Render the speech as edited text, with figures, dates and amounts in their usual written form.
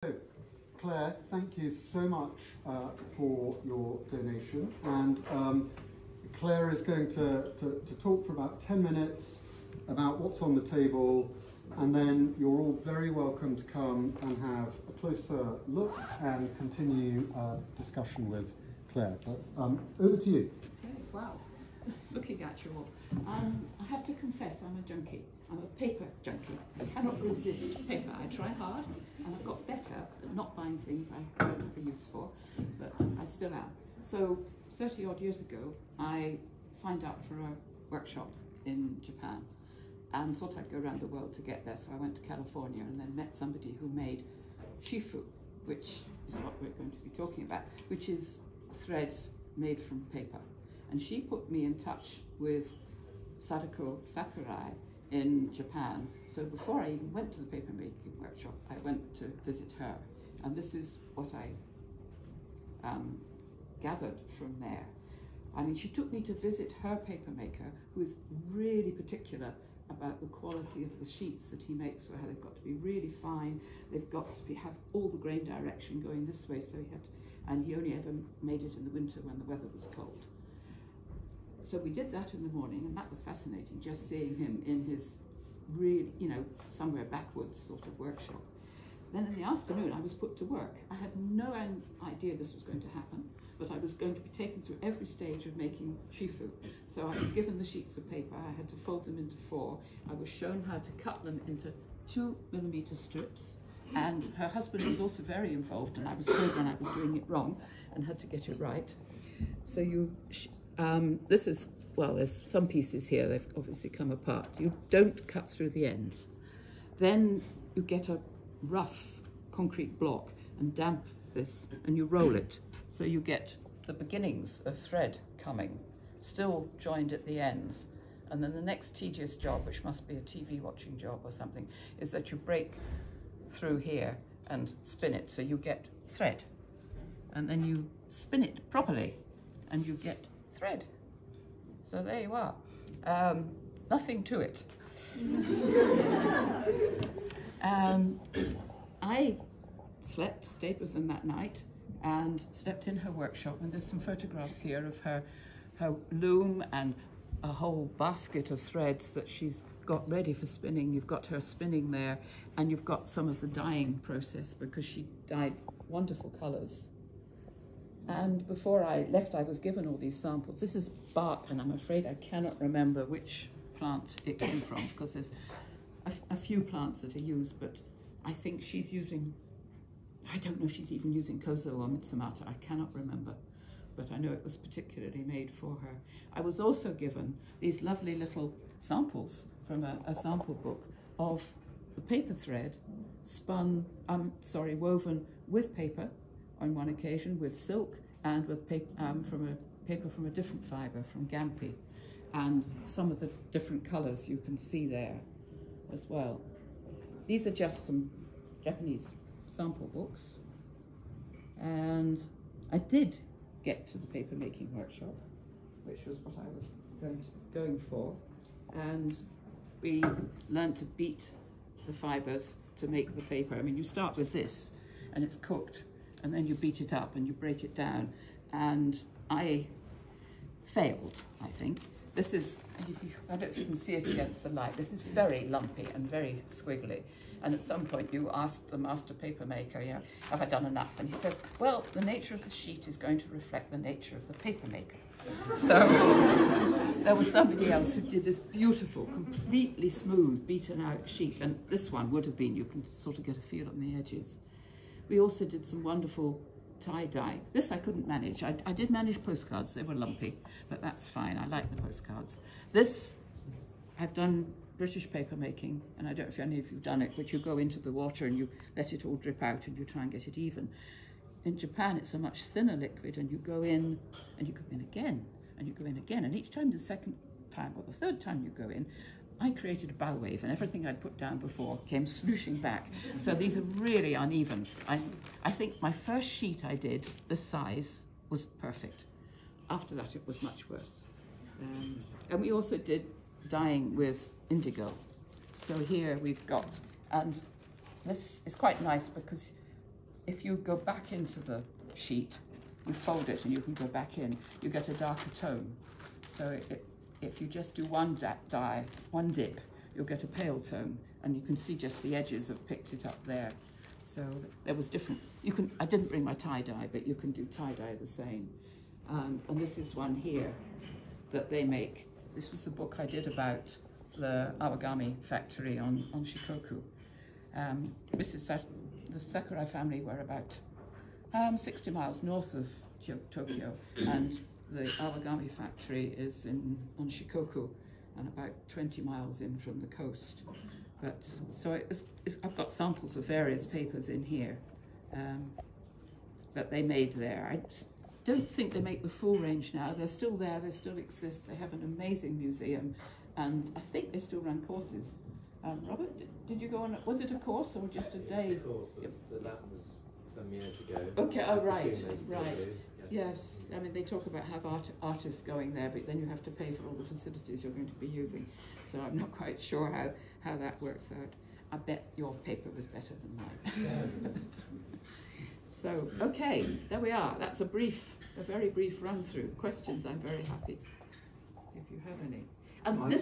So, Claire, thank you so much for your donation, and Claire is going to talk for about 10 minutes about what's on the table, and then you're all very welcome to come and have a closer look and continue discussion with Claire. But over to you. Okay, wow, looking at you all. I have to confess, I'm a junkie. I'm a paper junkie. I cannot resist paper. I try hard, and I've got better at not buying things I don't have a use for, but I still am. So 30 odd years ago, I signed up for a workshop in Japan and thought I'd go around the world to get there. So I went to California and then met somebody who made shifu, which is what we're going to be talking about, which is threads made from paper. And she put me in touch with Sadako Sakurai in Japan. So before I even went to the paper making workshop, I went to visit her. And this is what I gathered from there. I mean, she took me to visit her paper maker, who is really particular about the quality of the sheets that he makes, where they've got to be really fine, they've got to have all the grain direction going this way, so and he only ever made it in the winter when the weather was cold. So we did that in the morning, and that was fascinating, just seeing him in his really, somewhere backwards sort of workshop. Then in the afternoon, I was put to work. I had no idea this was going to happen, but I was going to be taken through every stage of making shifu. So I was given the sheets of paper. I had to fold them into 4. I was shown how to cut them into 2mm strips. And her husband was also very involved, and I was told when I was doing it wrong and had to get it right. So this is, well, there's some pieces here, they've obviously come apart. You don't cut through the ends. Then you get a rough concrete block and damp this, and you roll it. So you get the beginnings of thread coming, still joined at the ends. And then the next tedious job, which must be a TV watching job or something, is that you break through here and spin it, so you get thread. And then you spin it properly, and you get thread. So there you are. Nothing to it. I stayed with them that night and slept in her workshop, and there's some photographs here of her loom and a whole basket of threads that she's got ready for spinning. You've got her spinning there, and you've got some of the dyeing process, because she dyed wonderful colours. And before I left, I was given all these samples. This is bark, and I'm afraid I cannot remember which plant it came from, because there's a few plants that are used, but I think she's using, I don't know if she's even using kozo or mitsumata, I cannot remember, but I know it was particularly made for her. I was also given these lovely little samples from a sample book of the paper thread woven with paper on one occasion, with silk, and with paper from a different fibre, from Gampi, and some of the different colours you can see there as well. These are just some Japanese sample books, and I did get to the paper making workshop, which was what I was going for, and we learned to beat the fibres to make the paper. I mean, you start with this, and it's cooked, and then you beat it up and you break it down, and I failed, I think. This is, I don't know if you can see it against the light, this is very lumpy and very squiggly. And at some point you asked the master paper maker, have I done enough? And he said, well, the nature of the sheet is going to reflect the nature of the paper maker. So there was somebody else who did this beautiful, completely smooth, beaten out sheet, and this one would have been, you can sort of get a feel on the edges. We also did some wonderful tie-dye. This I couldn't manage. I did manage postcards, they were lumpy, but that's fine, I like the postcards. This, I've done British paper making, and I don't know if any of you have done it, but you go into the water and you let it all drip out and you try and get it even. In Japan, it's a much thinner liquid, and you go in and you go in again, and you go in again, and each time, the second time or the third time you go in, I created a bow wave, and everything I'd put down before came slooshing back. So these are really uneven. I think my first sheet I did, this size, was perfect. After that, it was much worse. And we also did dyeing with indigo. So here we've got, and this is quite nice because if you go back into the sheet, you fold it and you can go back in, you get a darker tone. So if you just do one dip, you'll get a pale tone, and you can see just the edges have picked it up there. So there was different, I didn't bring my tie-dye, but you can do tie-dye the same. And this is one here that they make. This was a book I did about the origami factory on Shikoku. The Sakurai family were about 60 miles north of Tokyo, and the origami factory is on Shikoku, and about 20 miles in from the coast. But so I've got samples of various papers in here that they made there. I don't think they make the full range now. They're still there, they still exist. They have an amazing museum, and I think they still run courses. Robert, did you go on, was it a course or just a day? Of course, but that was some years ago. Okay, oh right, right. Yes, I mean they talk about have artists going there, but then you have to pay for all the facilities you're going to be using. So I'm not quite sure how that works out. I bet your paper was better than mine. So, okay, there we are. That's a very brief run through. Questions, I'm very happy if you have any. And this